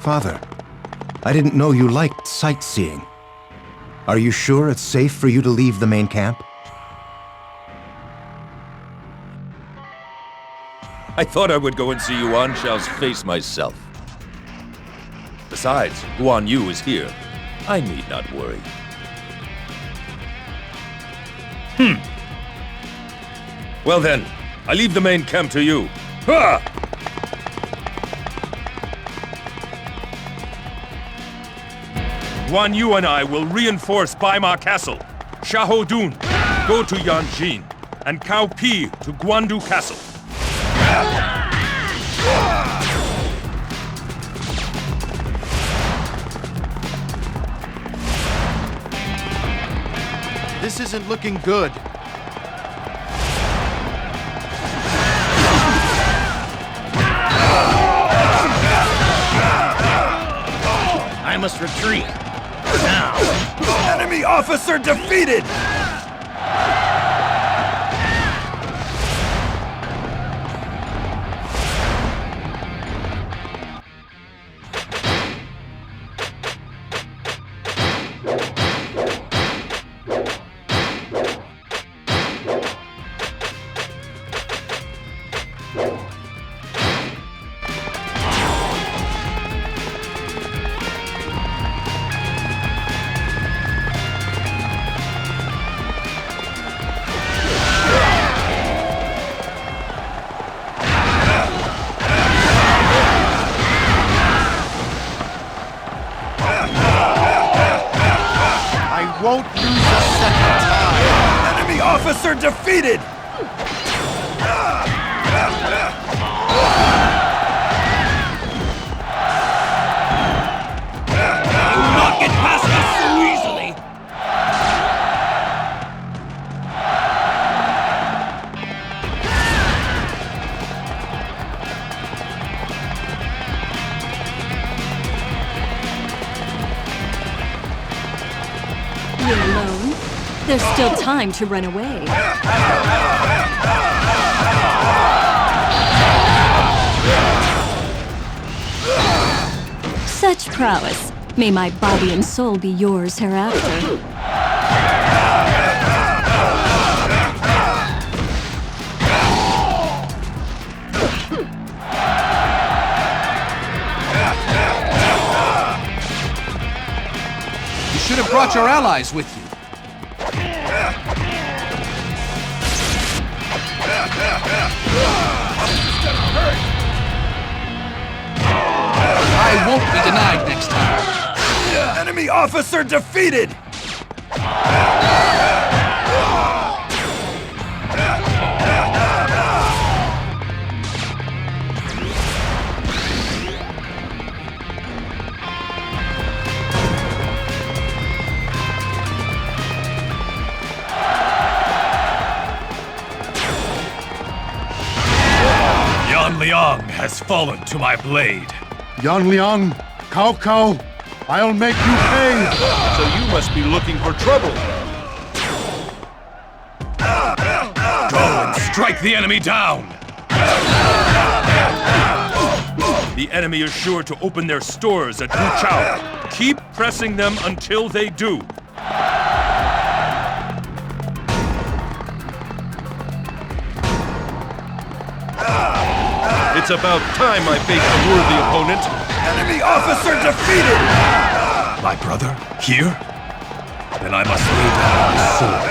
Father, I didn't know you liked sightseeing. Are you sure it's safe for you to leave the main camp? I thought I would go and see Yuan Shao's face myself. Besides, Guan Yu is here. I need not worry. Well then, I leave the main camp to you. Ha! Guan Yu and I will reinforce Bai Ma Castle. Xiahou Dun, go to Yanjin, and Cao Pi to Guandu Castle. This isn't looking good. I must retreat. Now. Enemy officer defeated! Won't lose a second time. Enemy officer defeated! You will not get past us so easily! You're alone. There's still time to run away. Such prowess. May my body and soul be yours hereafter. You should have brought your allies with you. I won't be denied next time. Enemy officer defeated! Yan Liang has fallen to my blade. Yan Liang, Cao Cao, I'll make you pay! So you must be looking for trouble. Go and strike the enemy down! The enemy is sure to open their stores at Wu Chao. Keep pressing them until they do. It's about time I faced a worthy opponent. Enemy officer defeated! My brother, here? Then I must lay down my sword.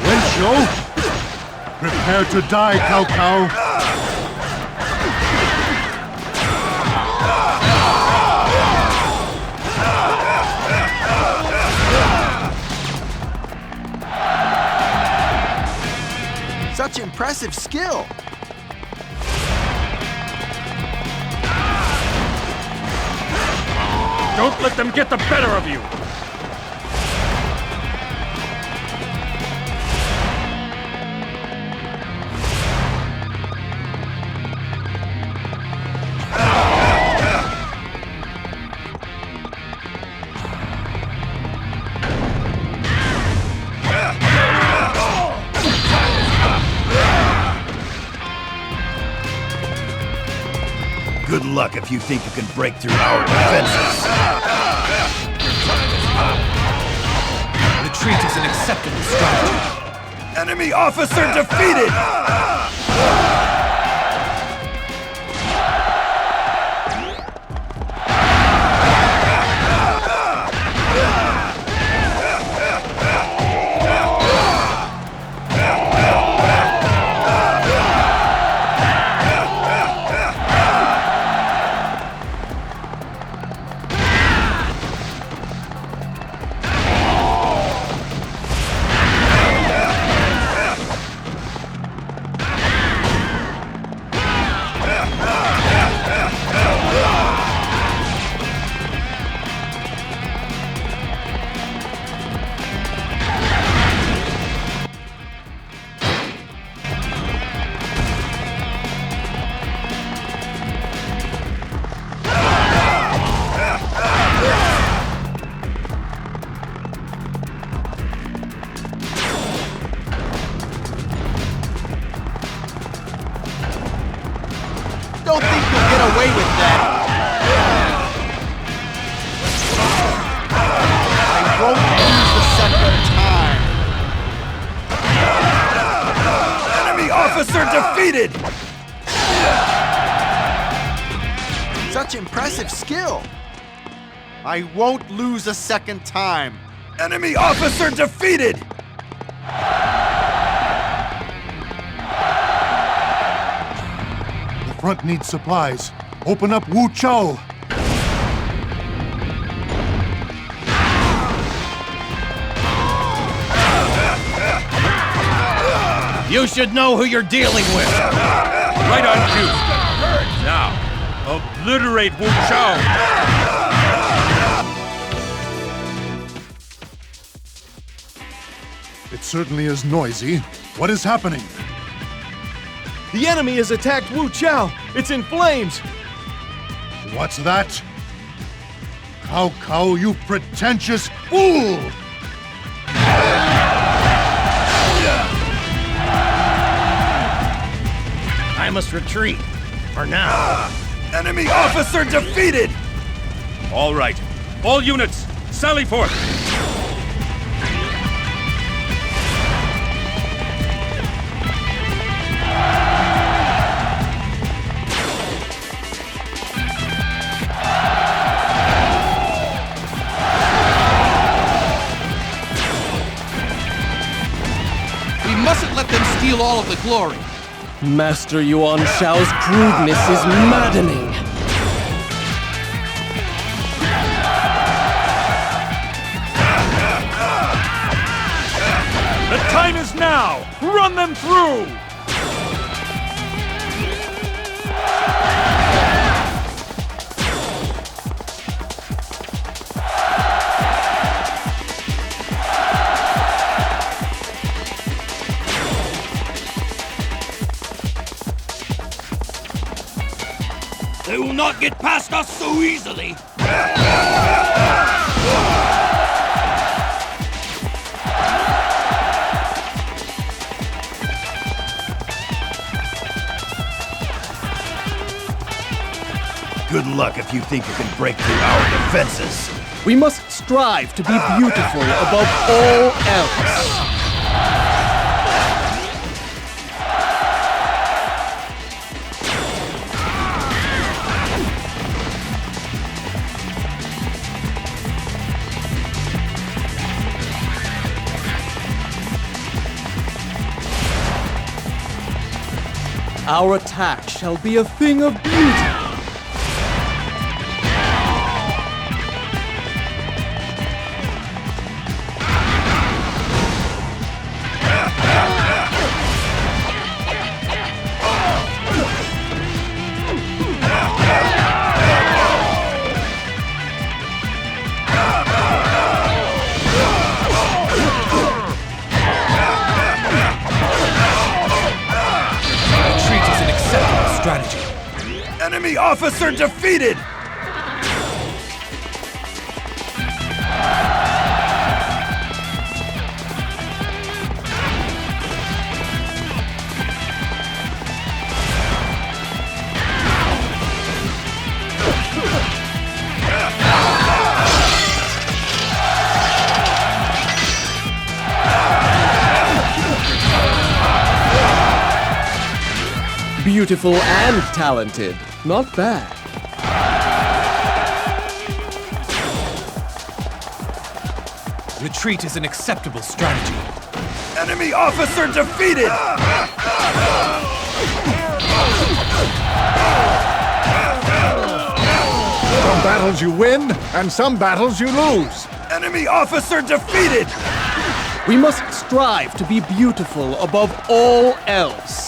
Wen Chou, prepare to die, Cao Cao. Such impressive skill. Don't let them get the better of you! luck if you think you can break through our defenses. Retreat is an acceptable strategy. Enemy officer defeated! Don't think you'll get away with that. I won't use the second time. Enemy officer defeated! Such impressive skill. I won't lose a second time. Enemy officer defeated! The front needs supplies. Open up Wu Chao. You should know who you're dealing with. Right on cue. Now, obliterate Wu Chao. It certainly is noisy. What is happening? The enemy has attacked Wu Chao! It's in flames! What's that? Cao Cao, you pretentious fool! I must retreat. For now. Enemy officer defeated! All right. All units, sally forth! We mustn't let them steal all of the glory. Master Yuan Shao's crudeness is maddening. The time is now! Run them through! They will not get past us so easily! Good luck if you think you can break through our defenses. We must strive to be beautiful above all else. Our attack shall be a thing of beauty. Enemy officer defeated! beautiful and talented. Not bad. Retreat is an acceptable strategy. Enemy officer defeated! Some battles you win, and some battles you lose. Enemy officer defeated! We must strive to be beautiful above all else.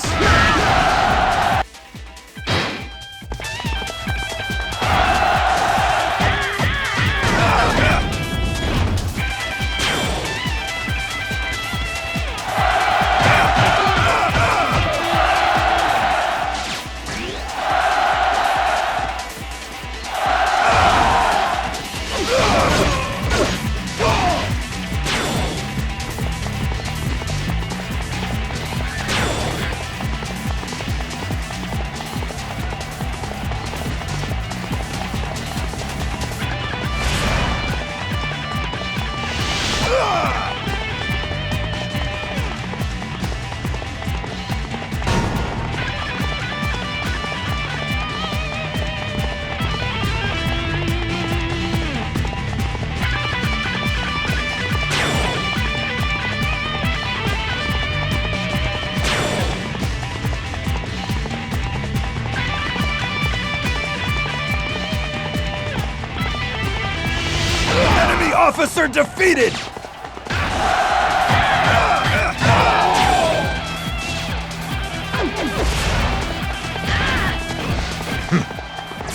Officer defeated!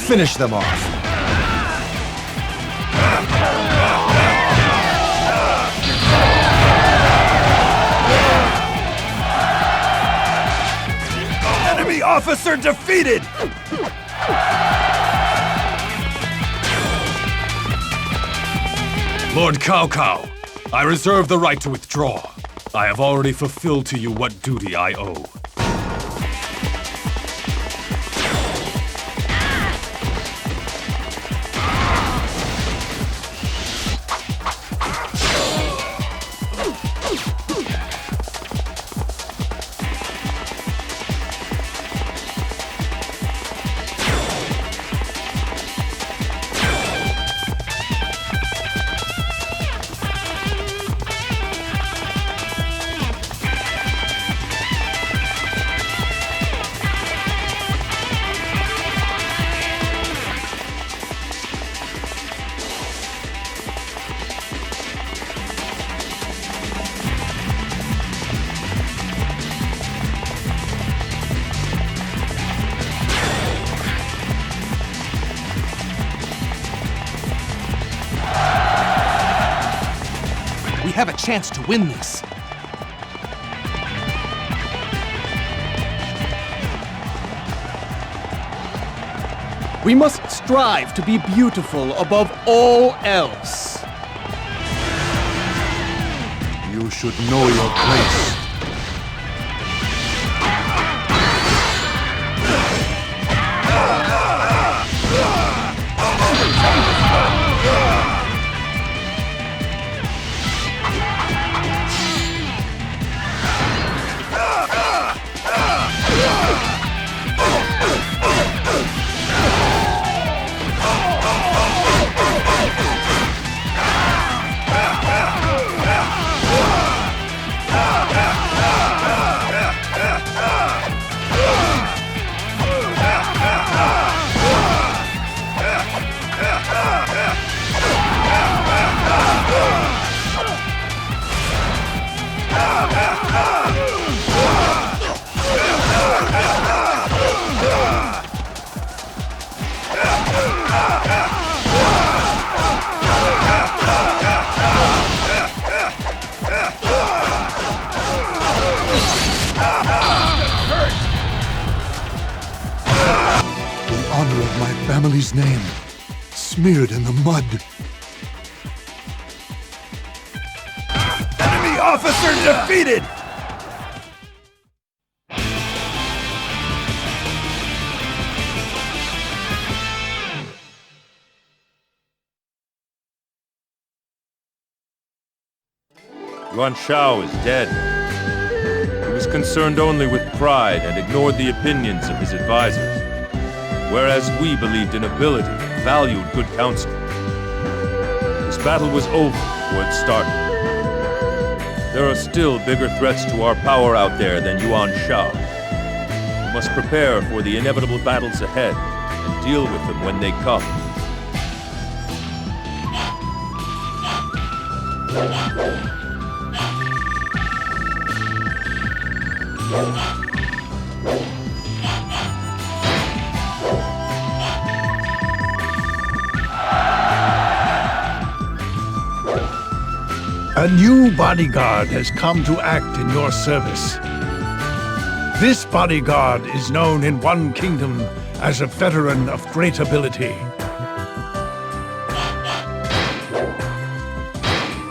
Finish them off. Enemy officer defeated! Lord Cao Cao, I reserve the right to withdraw. I have already fulfilled to you what duty I owe. We have a chance to win this. We must strive to be beautiful above all else. You should know your place. Honor of my family's name, smeared in the mud. Enemy officer defeated! Yuan Shao is dead. He was was concerned only with pride and ignored the opinions of his advisors, whereas we believed in ability and valued good counsel. This battle was over before it started. There are still bigger threats to our power out there than Yuan Shao. We must prepare for the inevitable battles ahead and deal with them when they come. A new bodyguard has come to act in your service. This bodyguard is known in one kingdom as a veteran of great ability.